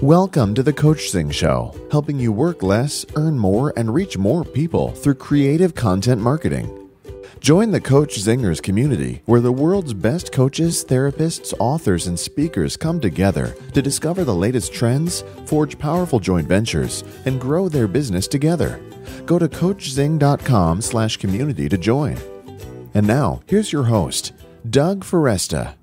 Welcome to the Coachzing Show, helping you work less, earn more, and reach more people through creative content marketing. Join the Coach Zingers community, where the world's best coaches, therapists, authors, and speakers come together to discover the latest trends, forge powerful joint ventures, and grow their business together. Go to coachzing.com/community to join. And now, here's your host, Doug Foresta.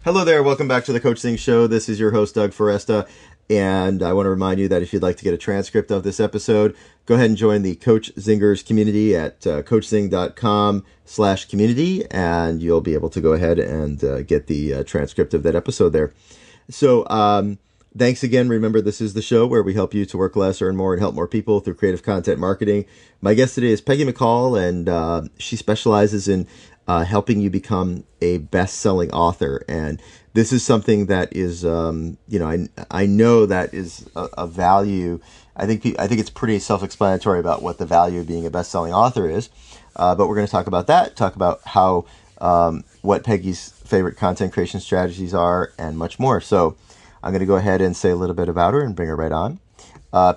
Hello there. Welcome back to the Coachzing Show. This is your host, Doug Foresta. And I want to remind you that if you'd like to get a transcript of this episode, go ahead and join the Coach Zingers community at coachzing.com/community, and you'll be able to go ahead and get the transcript of that episode there. So thanks again. Remember, this is the show where we help you to work less, earn more, and help more people through creative content marketing. My guest today is Peggy McColl, and she specializes in helping you become a best-selling author. And this is something that is, I know that is a value. I think it's pretty self-explanatory about what the value of being a best-selling author is. But we're going to talk about that, talk about how, what Peggy's favorite content creation strategies are, and much more. So I'm going to go ahead and say a little bit about her and bring her right on.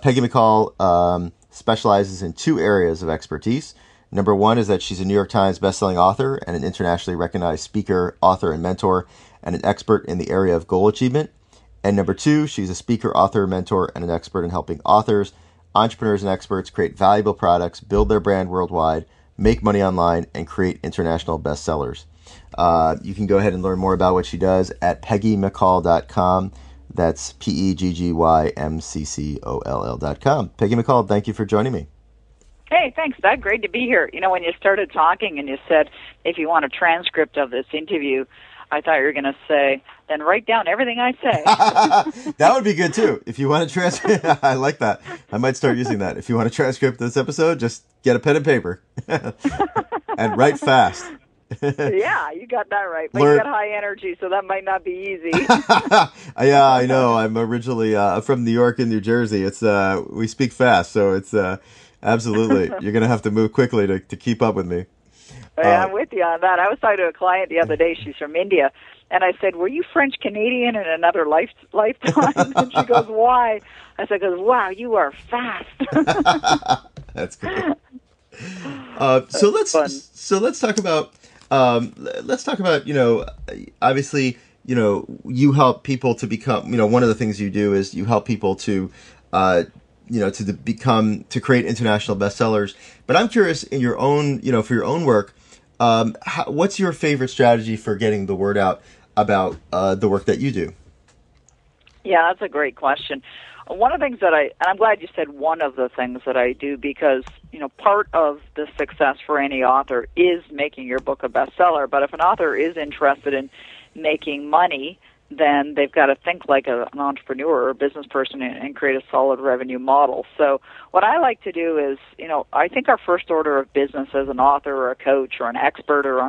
Peggy McColl specializes in two areas of expertise. Number one is that she's a New York Times bestselling author and an internationally recognized speaker, author, and mentor, and an expert in the area of goal achievement. And number two, she's a speaker, author, mentor, and an expert in helping authors, entrepreneurs, and experts create valuable products, build their brand worldwide, make money online, and create international bestsellers. You can go ahead and learn more about what she does at peggymccall.com. That's PEGGYMCCOLL.com. Peggy McColl, thank you for joining me. Hey, thanks, Doug. Great to be here. You know, when you started talking and you said, if you want a transcript of this interview, I thought you were going to say, then write down everything I say. That would be good, too. If you want a transcript, I like that. I might start using that. If you want a transcript of this episode, just get a pen and paper and write fast. Yeah, you got that right. But you got high energy, so that might not be easy. Yeah, I know. I'm originally from New York and New Jersey. It's we speak fast, so it's absolutely. You're going to have to move quickly to keep up with me. Yeah, I'm with you on that. I was talking to a client the other day. She's from India. And I said, were you French-Canadian in another lifetime? And she goes, why? I said, wow, you are fast. That's good. So let's talk about, obviously, you help people to become, one of the things you do is you help people to, to create international bestsellers. But I'm curious in your own, for your own work, what's your favorite strategy for getting the word out about the work that you do? Yeah, that's a great question. One of the things that and I'm glad you said one of the things that I do, because, part of the success for any author is making your book a bestseller. But if an author is interested in making money, then they've got to think like an entrepreneur or a business person and create a solid revenue model. So what I like to do is, I think our first order of business as an author or a coach or an expert or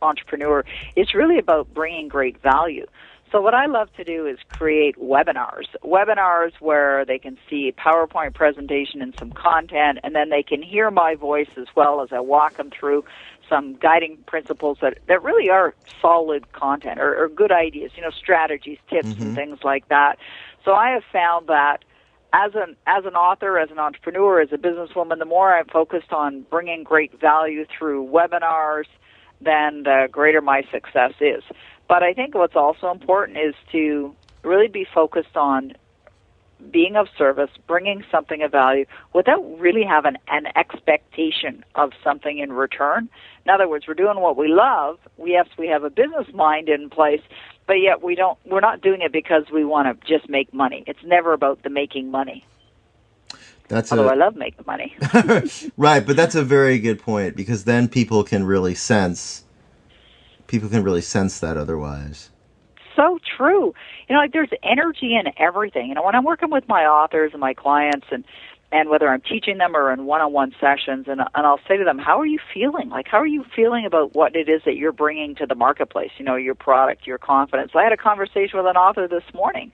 entrepreneur is really about bringing great value. So what I love to do is create webinars where they can see a PowerPoint presentation and some content, and then they can hear my voice as well as I walk them through some guiding principles that really are solid content or good ideas, strategies, tips, and things like that. So I have found that as an author, as an entrepreneur, as a businesswoman, the more I'm focused on bringing great value through webinars, then the greater my success is. But I think what's also important is to really be focused on being of service, bringing something of value without really having an expectation of something in return. In other words, we're doing what we love. We have a business mind in place, but yet we're not doing it because we want to just make money. It's never about the making money. Although I love making money. Right, but that's a very good point, because then people can really sense that otherwise. So true. There's energy in everything. When I'm working with my authors and my clients, and whether I'm teaching them or in one-on-one sessions, and I'll say to them, how are you feeling? How are you feeling about what it is that you're bringing to the marketplace, your product, your confidence? I had a conversation with an author this morning,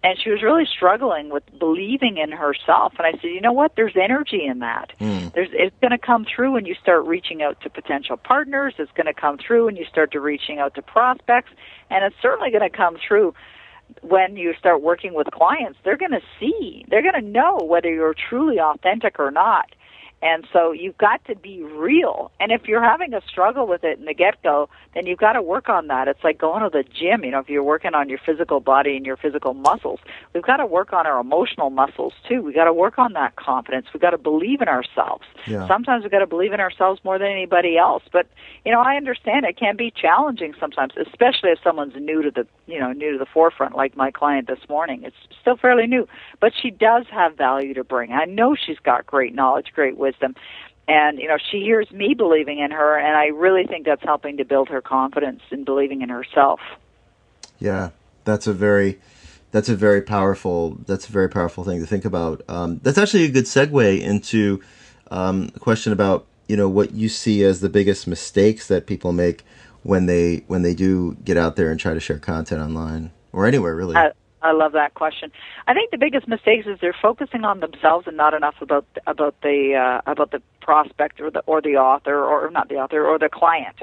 and she was really struggling with believing in herself. And I said, you know what? There's energy in that. It's going to come through when you start reaching out to potential partners. It's going to come through when you start to reaching out to prospects. And it's certainly going to come through when you start working with clients, they're going to know whether you're truly authentic or not. And so you've got to be real. And if you're having a struggle with it in the get-go, then you've got to work on that. It's like going to the gym. If you're working on your physical body and your physical muscles, we've got to work on our emotional muscles too. We've got to work on that confidence. We've got to believe in ourselves. Yeah. Sometimes we've got to believe in ourselves more than anybody else. But, I understand it can be challenging sometimes, especially if someone's new to the forefront, like my client this morning. It's still fairly new, but she does have value to bring. I know she's got great knowledge, great wisdom. And, she hears me believing in her, and I really think that's helping to build her confidence in believing in herself. Yeah, that's a very powerful thing to think about. That's actually a good segue into a question about, what you see as the biggest mistakes that people make when they do get out there and try to share content online or anywhere, really. I love that question. I think the biggest mistake is they're focusing on themselves and not enough about the prospect or the author, or not the author, or the client.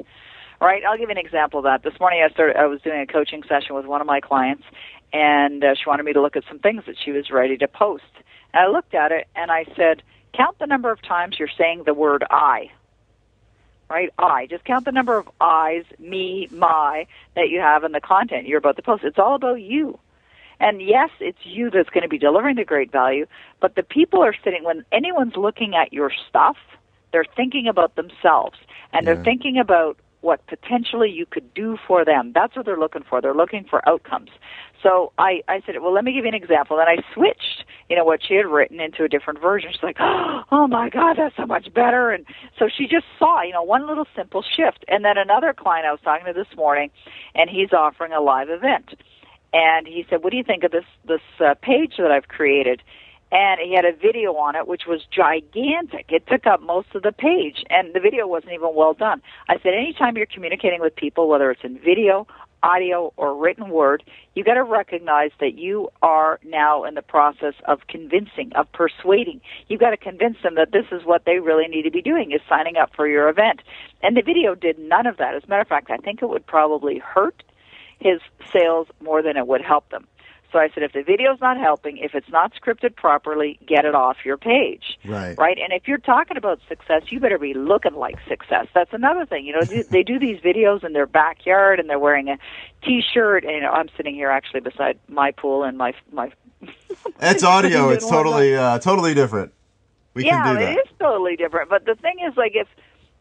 Right? I'll give you an example of that. This morning I was doing a coaching session with one of my clients, and she wanted me to look at some things that she was ready to post. And I looked at it and I said, count the number of times you're saying the word I. Right? I. Just count the number of I's, me, my, that you have in the content you're about to post. It's all about you. And yes, it's you that's going to be delivering the great value, but the people are sitting, when anyone's looking at your stuff, they're thinking about themselves, and they're thinking about what potentially you could do for them. That's what they're looking for. They're looking for outcomes. So I said, well, let me give you an example. And I switched, what she had written into a different version. She's like, oh my God, that's so much better. And so she just saw, one little simple shift. And then another client I was talking to this morning, and he's offering a live event. And he said, what do you think of this page that I've created? And he had a video on it, which was gigantic. It took up most of the page, and the video wasn't even well done. I said, anytime you're communicating with people, whether it's in video, audio, or written word, you got to recognize that you are now in the process of convincing, of persuading. You've got to convince them that this is what they really need to be doing, is signing up for your event. And the video did none of that. As a matter of fact, I think it would probably hurt his sales more than it would help them. So I said, if the video's not helping, if it's not scripted properly, get it off your page. Right? And if you're talking about success, you better be looking like success. That's another thing. They do these videos in their backyard, and they're wearing a T-shirt. And I'm sitting here actually beside my pool and my. It's audio. It's totally different. We can do that. Yeah, it is totally different. But the thing is,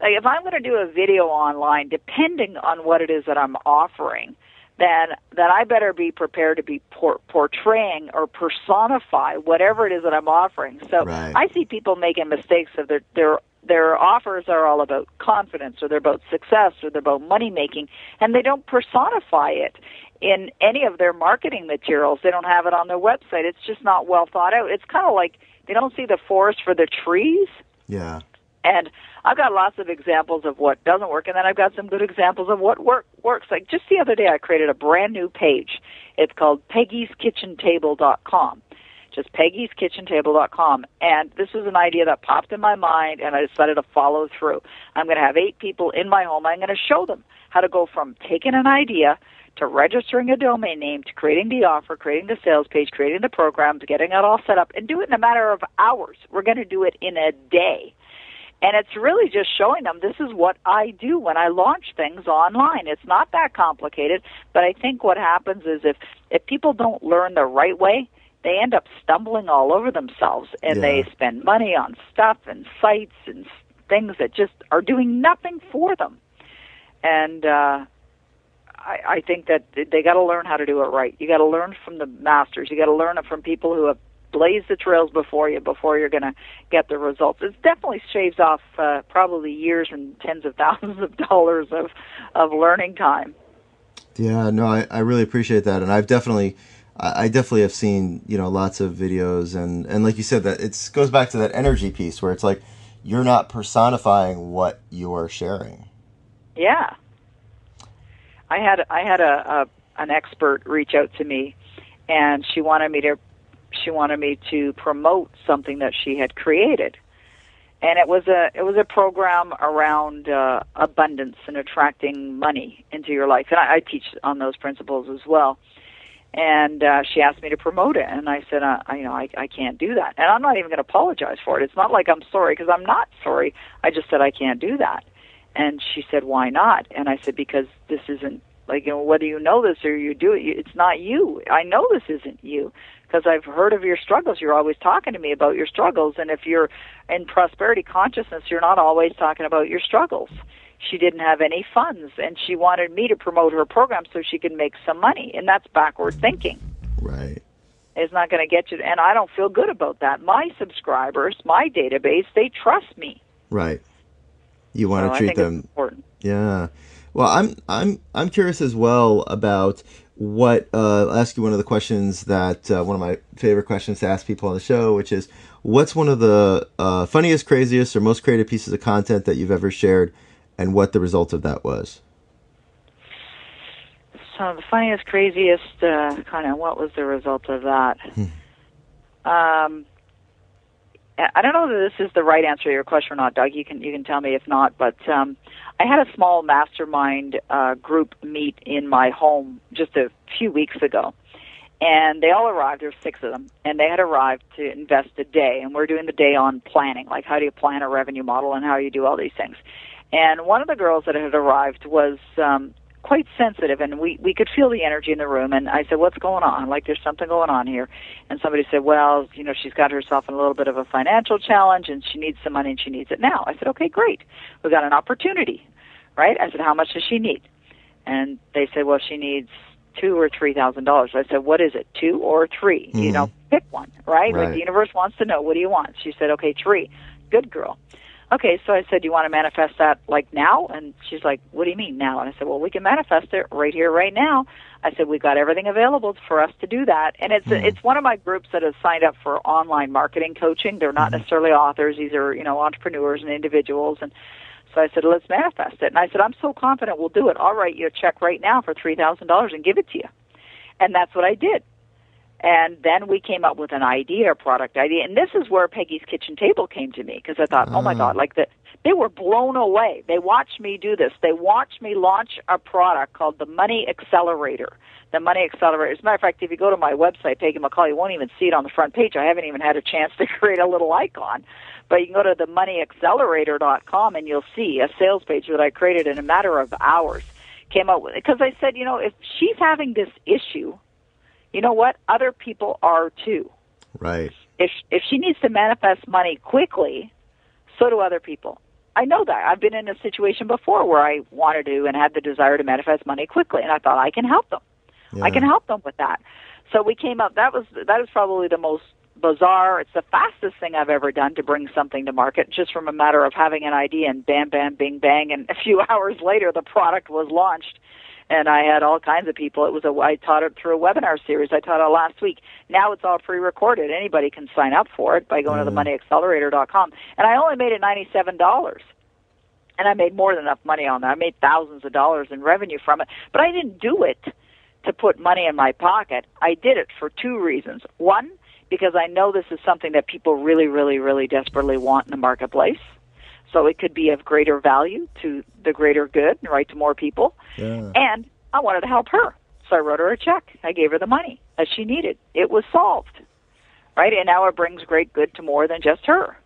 if I'm going to do a video online, depending on what it is that I'm offering, then I better be prepared to be portraying or personify whatever it is that I'm offering. So I see people making mistakes of their offers are all about confidence, or they're about success, or they're about money making, and they don't personify it in any of their marketing materials. They don't have it on their website. It's just not well thought out. It's kind of like they don't see the forest for the trees. Yeah. And I've got lots of examples of what doesn't work, and then I've got some good examples of what works. Like just the other day, I created a brand new page. It's called Peggy'sKitchenTable.com. Just Peggy'sKitchenTable.com. And this was an idea that popped in my mind, and I decided to follow through. I'm going to have 8 people in my home. I'm going to show them how to go from taking an idea to registering a domain name, to creating the offer, creating the sales page, creating the programs, getting it all set up, and do it in a matter of hours. We're going to do it in a day. And it's really just showing them this is what I do when I launch things online. It's not that complicated, but I think what happens is if people don't learn the right way, they end up stumbling all over themselves, and they spend money on stuff and sites and things that just are doing nothing for them. And I think that they got to learn how to do it right. You got to learn from the masters. You got to learn it from people who have blaze the trails before you're going to get the results. It definitely shaves off probably years and tens of thousands of dollars of learning time. Yeah, no, I really appreciate that, and I definitely have seen lots of videos, and like you said, that it goes back to that energy piece where it's like you're not personifying what you're sharing. Yeah, I had an expert reach out to me, and she wanted me to promote something that she had created. And it was a program around abundance and attracting money into your life. And I teach on those principles as well. And she asked me to promote it, and I said, I can't do that. And I'm not even going to apologize for it. It's not like I'm sorry, because I'm not sorry. I just said I can't do that. And she said, why not? And I said, because this isn't, like, whether you know this or you do it, it's not you. I know this isn't you, because I've heard of your struggles. You're always talking to me about your struggles. And if you're in prosperity consciousness, you're not always talking about your struggles. She didn't have any funds, and she wanted me to promote her program so she could make some money, and that's backward thinking. Right. It's not going to get you, and I don't feel good about that. My subscribers, my database, they trust me. Right. You want to treat them. It's important. Yeah. Well, I'm curious as well about what. I'll ask you one of the questions that one of my favorite questions to ask people on the show, which is, what's one of the funniest, craziest, or most creative pieces of content that you've ever shared, and what the result of that was? So the funniest, craziest, what was the result of that? I don't know that this is the right answer to your question or not, Doug. You can tell me if not. But I had a small mastermind group meet in my home just a few weeks ago. And they all arrived. There were 6 of them. And they had arrived to invest a day. And we're doing the day on planning, like how do you plan a revenue model and how you do all these things. And one of the girls that had arrived was quite sensitive, and we could feel the energy in the room. And I said, what's going on? Like, there's something going on here. And somebody said, well, she's got herself in a little bit of a financial challenge, and she needs some money, and she needs it now. I said, okay, great. We've got an opportunity, right? I said, how much does she need? And they said, well, she needs $2,000 or $3,000. I said, what is it, 2 or 3? Mm-hmm. Pick one, right? Right? Like, the universe wants to know, what do you want? She said, okay, 3. Good girl. Okay, so I said, do you want to manifest that, like, now? And she's like, what do you mean now? And I said, well, we can manifest it right here, right now. I said, we've got everything available for us to do that. And it's one of my groups that has signed up for online marketing coaching. They're not necessarily authors. These are, entrepreneurs and individuals. And so I said, let's manifest it. And I said, I'm so confident we'll do it. I'll write you a check right now for $3,000 and give it to you. And that's what I did. And then we came up with an idea, a product idea. And this is where Peggy's Kitchen Table came to me, because I thought, oh, my God, they were blown away. They watched me do this. They watched me launch a product called the Money Accelerator. The Money Accelerator. As a matter of fact, if you go to my website, Peggy McColl, you won't even see it on the front page. I haven't even had a chance to create a little icon. But you can go to the moneyaccelerator.com, and you'll see a sales page that I created in a matter of hours. Came up with it because I said, if she's having this issue, you know what? Other people are too. Right. If she needs to manifest money quickly, so do other people. I know that. I've been in a situation before where I wanted to and had the desire to manifest money quickly, and I thought I can help them. Yeah. I can help them with that. So we came up. That is probably the most bizarre. It's the fastest thing I've ever done to bring something to market, just from a matter of having an idea and bam, bam, bing, bang, and a few hours later the product was launched. And I had all kinds of people. I taught it through a webinar series. I taught it last week. Now it's all pre-recorded. Anybody can sign up for it by going to themoneyaccelerator.com. And I only made it $97. And I made more than enough money on that. I made thousands of dollars in revenue from it. But I didn't do it to put money in my pocket. I did it for 2 reasons. One, because I know this is something that people really, really, really desperately want in the marketplace. So it could be of greater value to the greater good, right, to more people. Yeah. And I wanted to help her. So I wrote her a check. I gave her the money that she needed. It was solved, right? And now it brings great good to more than just her.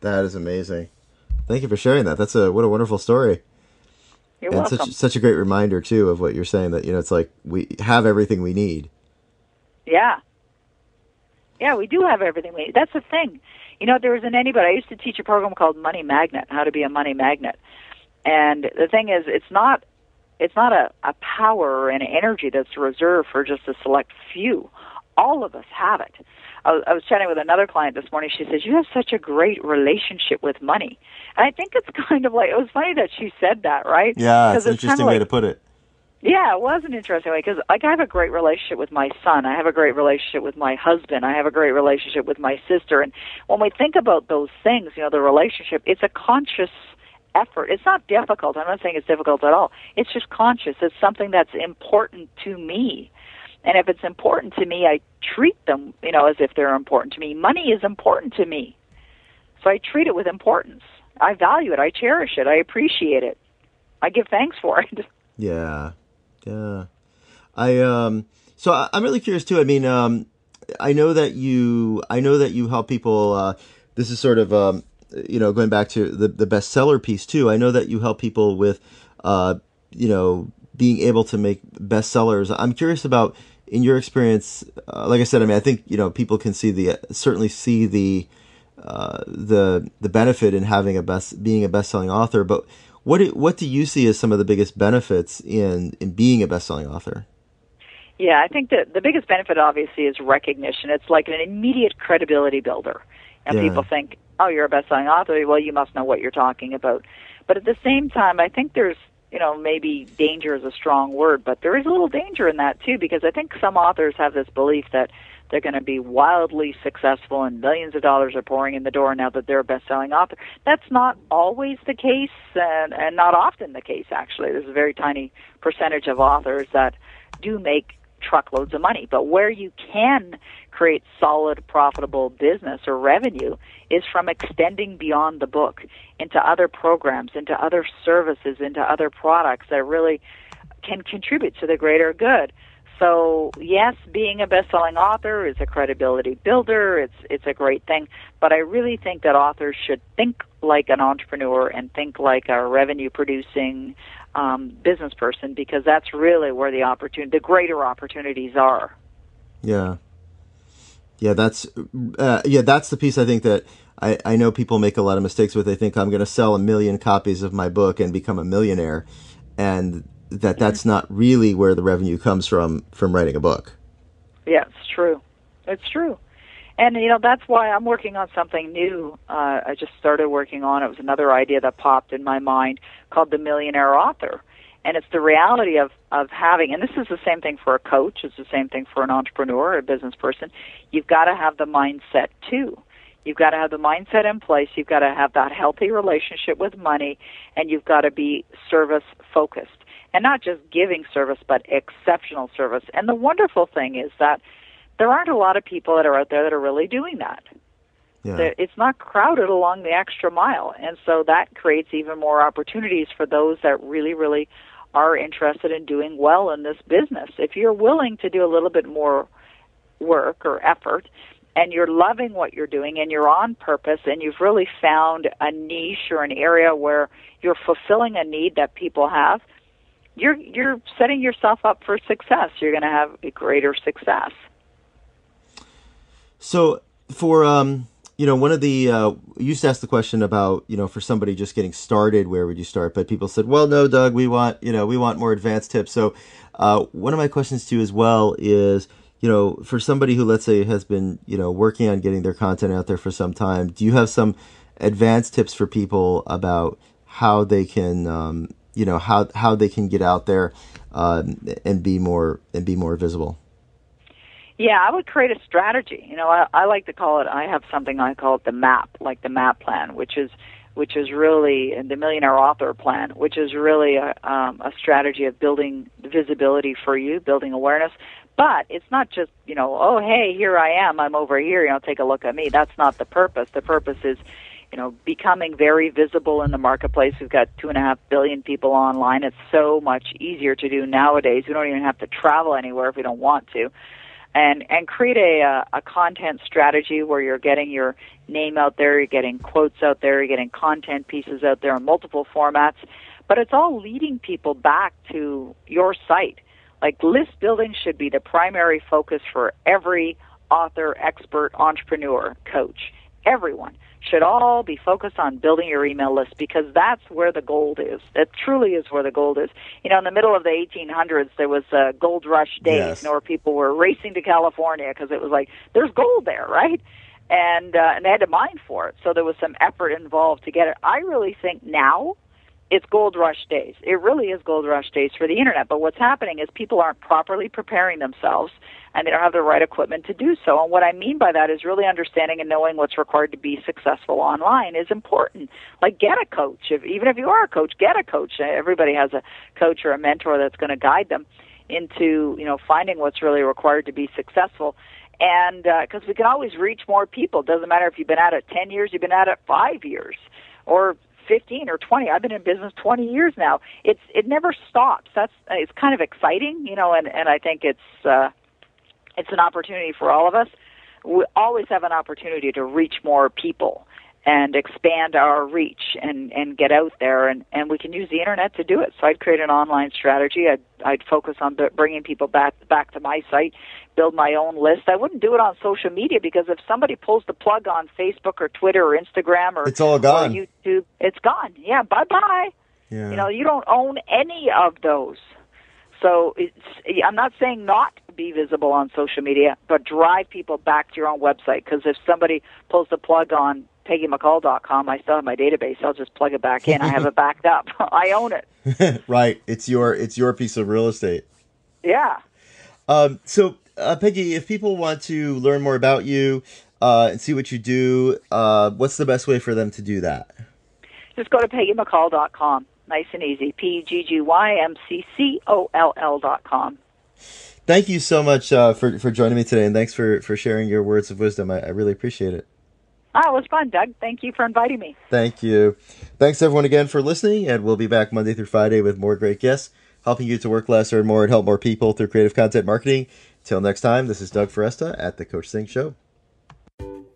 That is amazing. Thank you for sharing that. What a wonderful story. You're welcome. Such a great reminder, too, of what you're saying, that, it's like we have everything we need. Yeah. Yeah, we do have everything we need. That's the thing. There isn't anybody. I used to teach a program called Money Magnet, how to be a money magnet. And the thing is, it's not a power or an energy that's reserved for just a select few. All of us have it. I was chatting with another client this morning. She says, you have such a great relationship with money. And I think it's kind of like, it was funny that she said that, right? Yeah, it's an interesting way to put it. Yeah, it was an interesting way, because I have a great relationship with my son. I have a great relationship with my husband. I have a great relationship with my sister. And when we think about those things, the relationship, it's a conscious effort. It's not difficult. I'm not saying it's difficult at all. It's just conscious. It's something that's important to me. And if it's important to me, I treat them, as if they're important to me. Money is important to me. So I treat it with importance. I value it. I cherish it. I appreciate it. I give thanks for it. Yeah. Yeah. So I'm really curious too. I mean, I know that you help people. This is sort of, going back to the bestseller piece too. I know that you help people with, being able to make bestsellers. I'm curious about, in your experience, like I said, I mean, I think, people can certainly see the benefit in having being a best-selling author, but what do you see as some of the biggest benefits in being a best-selling author? Yeah, I think that the biggest benefit obviously is recognition. It's like an immediate credibility builder. And people think, oh, you're a best-selling author, well, you must know what you're talking about. But at the same time, I think there's, maybe danger is a strong word, but there is a little danger in that too, because I think some authors have this belief that they're going to be wildly successful and millions of dollars are pouring in the door now that they're a best-selling author. That's not always the case, and not often the case, actually. There's a very tiny percentage of authors that do make truckloads of money. But where you can create solid, profitable business or revenue is from extending beyond the book into other programs, into other services, into other products that really can contribute to the greater good. So, yes, being a best-selling author is a credibility builder. It's a great thing. But I really think that authors should think like an entrepreneur and think like a revenue-producing business person, because that's really where the greater opportunities are. Yeah, that's the piece I think that I know people make a lot of mistakes with. They think I'm going to sell 1 million copies of my book and become a millionaire, and that's not really where the revenue comes from writing a book. Yeah, it's true. It's true. And, that's why I'm working on something new. I just started working on it. It was another idea that popped in my mind called the Millionaire Author. And it's the reality of having, and this is the same thing for a coach, it's the same thing for an entrepreneur or a business person. You've got to have the mindset too. You've got to have the mindset in place. You've got to have that healthy relationship with money, and you've got to be service-focused. And not just giving service, but exceptional service. And the wonderful thing is that there aren't a lot of people that are out there that are really doing that. Yeah. It's not crowded along the extra mile. And so that creates even more opportunities for those that really, really are interested in doing well in this business. If you're willing to do a little bit more work or effort, and you're loving what you're doing, and you're on purpose, and you've really found a niche or an area where you're fulfilling a need that people have, you're setting yourself up for success. You're going to have a greater success. So for, one of the, you used to ask the question about, for somebody just getting started, where would you start? But people said, well, no, Doug, we want more advanced tips. So one of my questions to you as well is, for somebody who, let's say, has been, working on getting their content out there for some time, do you have some advanced tips for people about how they can, how they can get out there and be more visible? Yeah, I would create a strategy. I like to call it, I have something I call it the MAP, like the MAP plan, which is really the Millionaire Author Plan, which is really a strategy of building visibility for you, building awareness. But it's not just, oh, hey, here I am, I'm over here, take a look at me. That's not the purpose. The purpose is, becoming very visible in the marketplace. We've got 2.5 billion people online. It's so much easier to do nowadays. We don't even have to travel anywhere if we don't want to. And create a content strategy where you're getting your name out there, you're getting quotes out there, you're getting content pieces out there in multiple formats. But it's all leading people back to your site. Like, list building should be the primary focus for every author, expert, entrepreneur, coach. Everyone should all be focused on building your email list, because that's where the gold is. It truly is where the gold is. In the middle of the 1800s, there was gold rush days, where people were racing to California because it was like, there's gold there, right? And they had to mine for it. So there was some effort involved to get it. I really think now it's gold rush days. It really is gold rush days for the internet. But what's happening is people aren't properly preparing themselves, and they don't have the right equipment to do so. And what I mean by that is really understanding and knowing what's required to be successful online is important. Like, get a coach. Even if you are a coach, get a coach. Everybody has a coach or a mentor that's going to guide them into, finding what's really required to be successful. And because we can always reach more people. It doesn't matter if you've been at it 10 years, you've been at it 5 years, or 15 or 20. I've been in business 20 years now. It never stops. It's kind of exciting, and I think it's it's an opportunity for all of us. We always have an opportunity to reach more people and expand our reach and get out there, and we can use the internet to do it. So I'd create an online strategy. I'd focus on bringing people back to my site, build my own list. I wouldn't do it on social media, because if somebody pulls the plug on Facebook or Twitter or Instagram or, it's all gone. Or YouTube, it's gone. Yeah, bye-bye. Yeah. You know, you don't own any of those. So I'm not saying not be visible on social media, but drive people back to your own website, because if somebody pulls the plug on PeggyMcColl.com, I still have my database. I'll just plug it back in. I have it backed up. I own it. Right. It's your piece of real estate. Yeah. So, Peggy, if people want to learn more about you and see what you do, what's the best way for them to do that? Just go to PeggyMcColl.com. Nice and easy. PeggymcColl.com. Thank you so much for joining me today, and thanks for sharing your words of wisdom. I really appreciate it. Oh, it was fun, Doug. Thank you for inviting me. Thank you. Thanks, everyone, again for listening, and we'll be back Monday through Friday with more great guests, helping you to work less, earn more, and help more people through creative content marketing. Till next time, this is Doug Foresta at The Coachzing Show.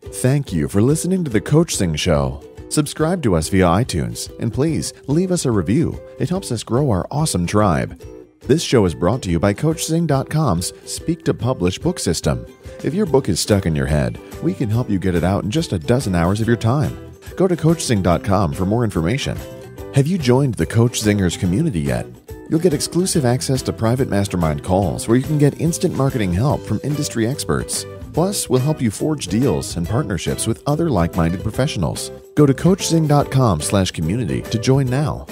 Thank you for listening to The Coachzing Show. Subscribe to us via iTunes, and please leave us a review. It helps us grow our awesome tribe. This show is brought to you by Coachzing.com's Speak to Publish book system. If your book is stuck in your head, we can help you get it out in just a dozen hours of your time. Go to Coachzing.com for more information. Have you joined the Coach Zingers community yet? You'll get exclusive access to private mastermind calls where you can get instant marketing help from industry experts. Plus, we'll help you forge deals and partnerships with other like-minded professionals. Go to Coachzing.com/community to join now.